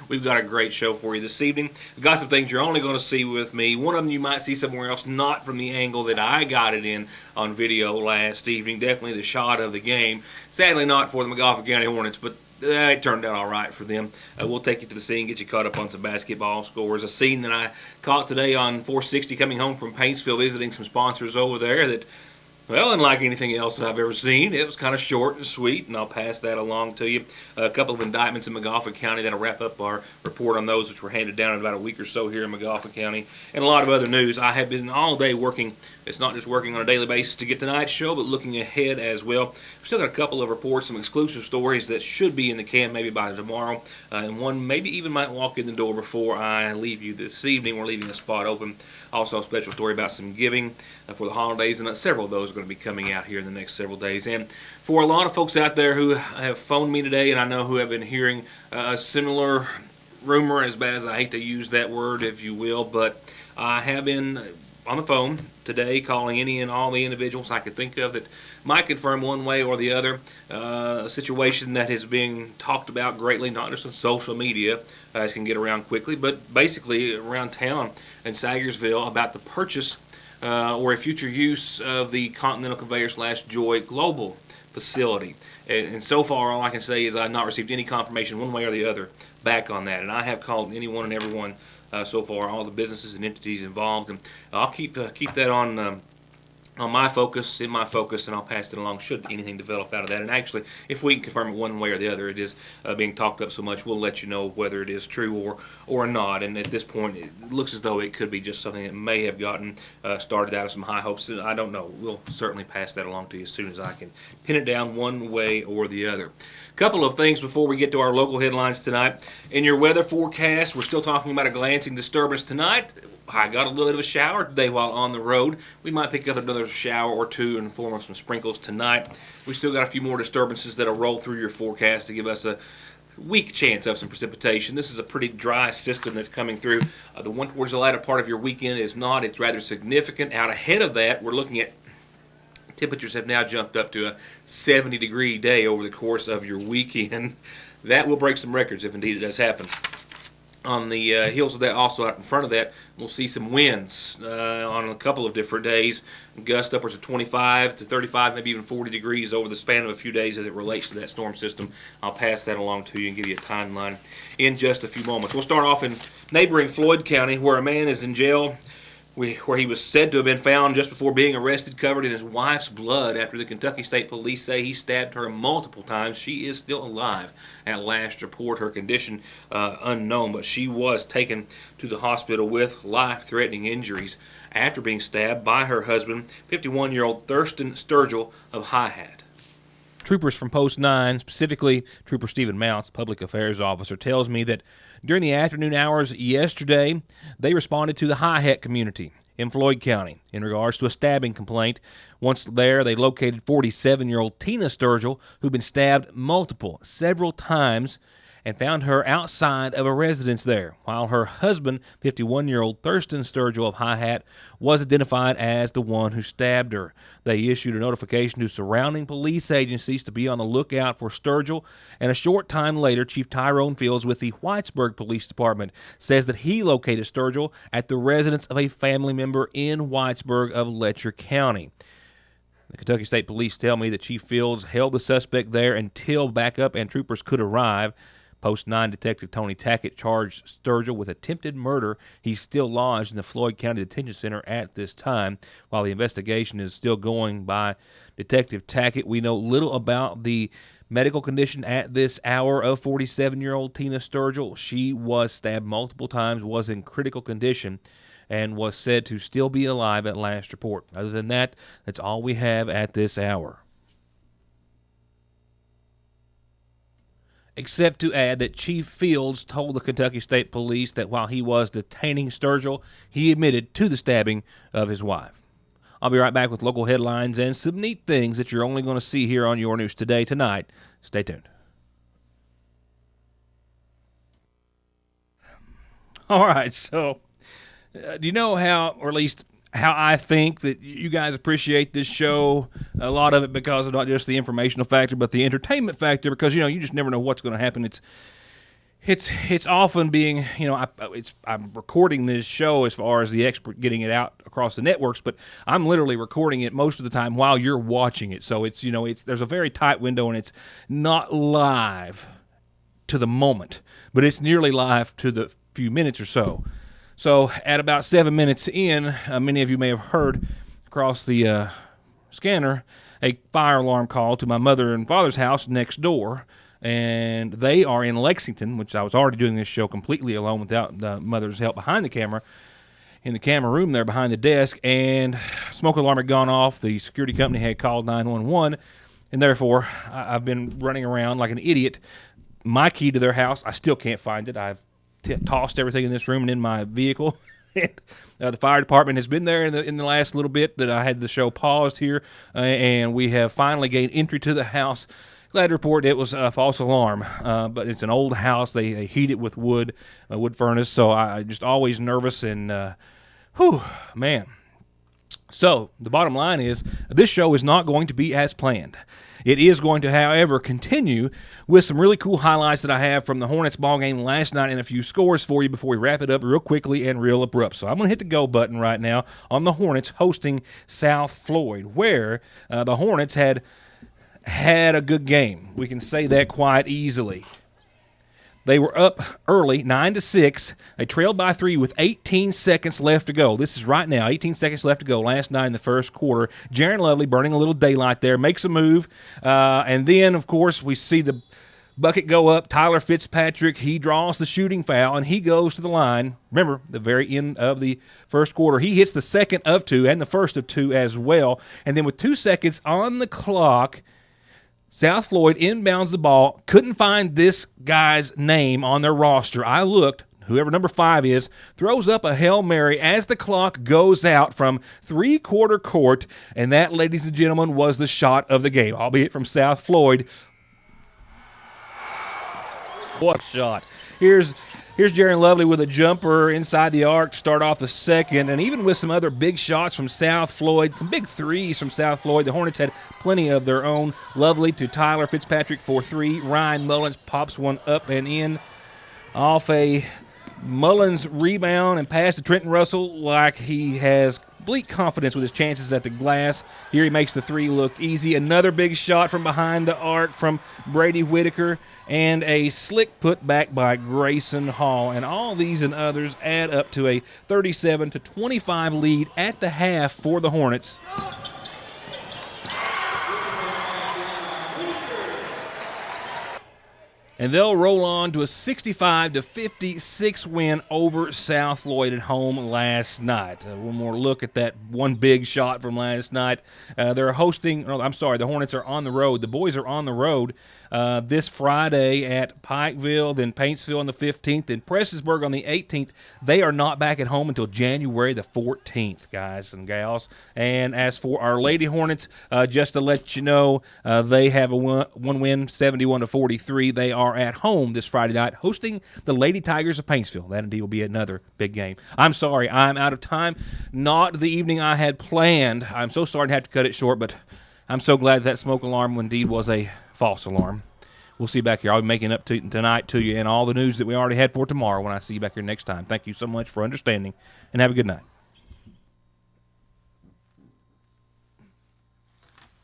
we've got a great show for you this evening. We've got some things you're only going to see with me. One of them you might see somewhere else, not from the angle that I got it in on video last evening. Definitely the shot of the game. Sadly not for the McGoffin County Hornets, but it turned out all right for them. We'll take you to the scene, get you caught up on some basketball scores. A scene that I caught today on 460 coming home from Paintsville, visiting some sponsors over there that, well, unlike anything else that I've ever seen, it was kind of short and sweet, and I'll pass that along to you. A couple of indictments in McGoffin County that'll wrap up our report on those, which were handed down in about a week or so here in McGoffin County, and a lot of other news. I have been all day working. It's not just working on a daily basis to get tonight's show, but looking ahead as well. We've still got a couple of reports, some exclusive stories that should be in the can maybe by tomorrow, and one maybe even might walk in the door before I leave you this evening. We're leaving a spot open. Also a special story about some giving for the holidays, and several of those are going to be coming out here in the next several days. And for a lot of folks out there who have phoned me today, and I know who have been hearing a similar rumor, as bad as I hate to use that word, if you will, but I have been on the phone today calling any and all the individuals I could think of that might confirm one way or the other a situation that is being talked about greatly, not just on social media, as can get around quickly, but basically around town in Sagersville about the purchase or a future use of the Continental Conveyor / Joy Global facility. And so far, all I can say is I've not received any confirmation one way or the other back on that. And I have called anyone and everyone so far, all the businesses and entities involved, and I'll keep that on my focus, in my focus, and I'll pass it along should anything develop out of that. And actually, if we can confirm it one way or the other, it is being talked up so much, we'll let you know whether it is true or not. And at this point, it looks as though it could be just something that may have gotten started out of some high hopes. I don't know. We'll certainly pass that along to you as soon as I can pin it down one way or the other. Couple of things before we get to our local headlines tonight. In your weather forecast, we're still talking about a glancing disturbance tonight. I got a little bit of a shower today while on the road. We might pick up another shower or two in the form of some sprinkles tonight. We still got a few more disturbances that'll roll through your forecast to give us a weak chance of some precipitation. This is a pretty dry system that's coming through. The one towards the latter part of your weekend is not. It's rather significant. Out ahead of that, we're looking at temperatures have now jumped up to a 70-degree day over the course of your weekend. That will break some records if indeed it does happen. On the heels of that, also out in front of that, we'll see some winds on a couple of different days. Gusts upwards of 25 to 35, maybe even 40 degrees over the span of a few days as it relates to that storm system. I'll pass that along to you and give you a timeline in just a few moments. We'll start off in neighboring Floyd County, where a man is in jail where he was said to have been found just before being arrested, covered in his wife's blood after the Kentucky State Police say he stabbed her multiple times. She is still alive at last report. Her condition unknown, but she was taken to the hospital with life-threatening injuries after being stabbed by her husband, 51-year-old Thurston Sturgill of High Hat. Troopers from Post 9, specifically Trooper Stephen Mounts, Public Affairs Officer, tells me that during the afternoon hours yesterday, they responded to the High Hat community in Floyd County in regards to a stabbing complaint. Once there, they located 47-year-old Tina Sturgill, who'd been stabbed several times, and found her outside of a residence there, while her husband, 51-year-old Thurston Sturgill of High Hat, was identified as the one who stabbed her. They issued a notification to surrounding police agencies to be on the lookout for Sturgill, and a short time later, Chief Tyrone Fields with the Whitesburg Police Department says that he located Sturgill at the residence of a family member in Whitesburg of Letcher County. The Kentucky State Police tell me that Chief Fields held the suspect there until backup and troopers could arrive. Post 9 Detective Tony Tackett charged Sturgill with attempted murder. He's still lodged in the Floyd County Detention Center at this time. While the investigation is still going by Detective Tackett, we know little about the medical condition at this hour of 47-year-old Tina Sturgill. She was stabbed multiple times, was in critical condition, and was said to still be alive at last report. Other than that, that's all we have at this hour. Except to add that Chief Fields told the Kentucky State Police that while he was detaining Sturgill, he admitted to the stabbing of his wife. I'll be right back with local headlines and some neat things that you're only going to see here on Your News Today tonight. Stay tuned. All right, so do you know how, or at least how I think that you guys appreciate this show, a lot of it because of not just the informational factor, but the entertainment factor, because, you just never know what's going to happen. it's often being, I'm recording this show as far as the expert getting it out across the networks, but I'm literally recording it most of the time while you're watching it. So it's there's a very tight window, and it's not live to the moment, but it's nearly live to the few minutes or so. So at about 7 minutes in, many of you may have heard across the scanner a fire alarm call to my mother and father's house next door. And they are in Lexington, which I was already doing this show completely alone without the mother's help behind the camera, in the camera room there behind the desk, and smoke alarm had gone off. The security company had called 911, and therefore I've been running around like an idiot. My key to their house, I still can't find it. I've tossed everything in this room and in my vehicle. The fire department has been there in the last little bit that I had the show paused here, and we have finally gained entry to the house. Glad to report it was a false alarm, but it's an old house. They heat it with wood furnace, so I just always nervous and, man. So the bottom line is this show is not going to be as planned. It is going to, however, continue with some really cool highlights that I have from the Hornets ball game last night and a few scores for you before we wrap it up real quickly and real abrupt. So I'm going to hit the go button right now on the Hornets hosting South Floyd, where the Hornets had a good game. We can say that quite easily. They were up early, 9-6. They trailed by 3 with 18 seconds left to go. This is right now, 18 seconds left to go. Last night in the first quarter, Jaron Lovely burning a little daylight there, makes a move. And then, of course, we see the bucket go up. Tyler Fitzpatrick, he draws the shooting foul, and he goes to the line. Remember, the very end of the first quarter, he hits the second of 2 and the first of 2 as well. And then with 2 seconds on the clock, South Floyd inbounds the ball, couldn't find this guy's name on their roster. I looked, whoever number 5 is, throws up a Hail Mary as the clock goes out from three-quarter court, and that, ladies and gentlemen, was the shot of the game, albeit from South Floyd. What a shot. Here's Jaron Lovely with a jumper inside the arc to start off the second, and even with some other big shots from South Floyd, some big threes from South Floyd. The Hornets had plenty of their own. Lovely to Tyler Fitzpatrick for 3. Ryan Mullins pops one up and in off a Mullins rebound and pass to Trenton Russell like he has complete confidence with his chances at the glass. Here he makes the 3 look easy. Another big shot from behind the arc from Brady Whitaker, and a slick put back by Grayson Hall. And all these and others add up to a 37-25 lead at the half for the Hornets. And they'll roll on to a 65-56 win over South Floyd at home last night. One more look at that one big shot from last night. The Hornets are on the road. The boys are on the road this Friday at Pikeville, then Paintsville on the 15th, then Prestonsburg on the 18th. They are not back at home until January the 14th, guys and gals. And as for our Lady Hornets, just to let you know, they have a one win, 71-43. They are at home this Friday night hosting the Lady Tigers of Paintsville. That indeed will be another big game. I'm sorry, I'm out of time. Not the evening I had planned. I'm so sorry to have to cut it short, but I'm so glad that smoke alarm indeed was a false alarm. We'll see you back here. I'll be making up tonight to you and all the news that we already had for tomorrow when I see you back here next time. Thank you so much for understanding, and have a good night.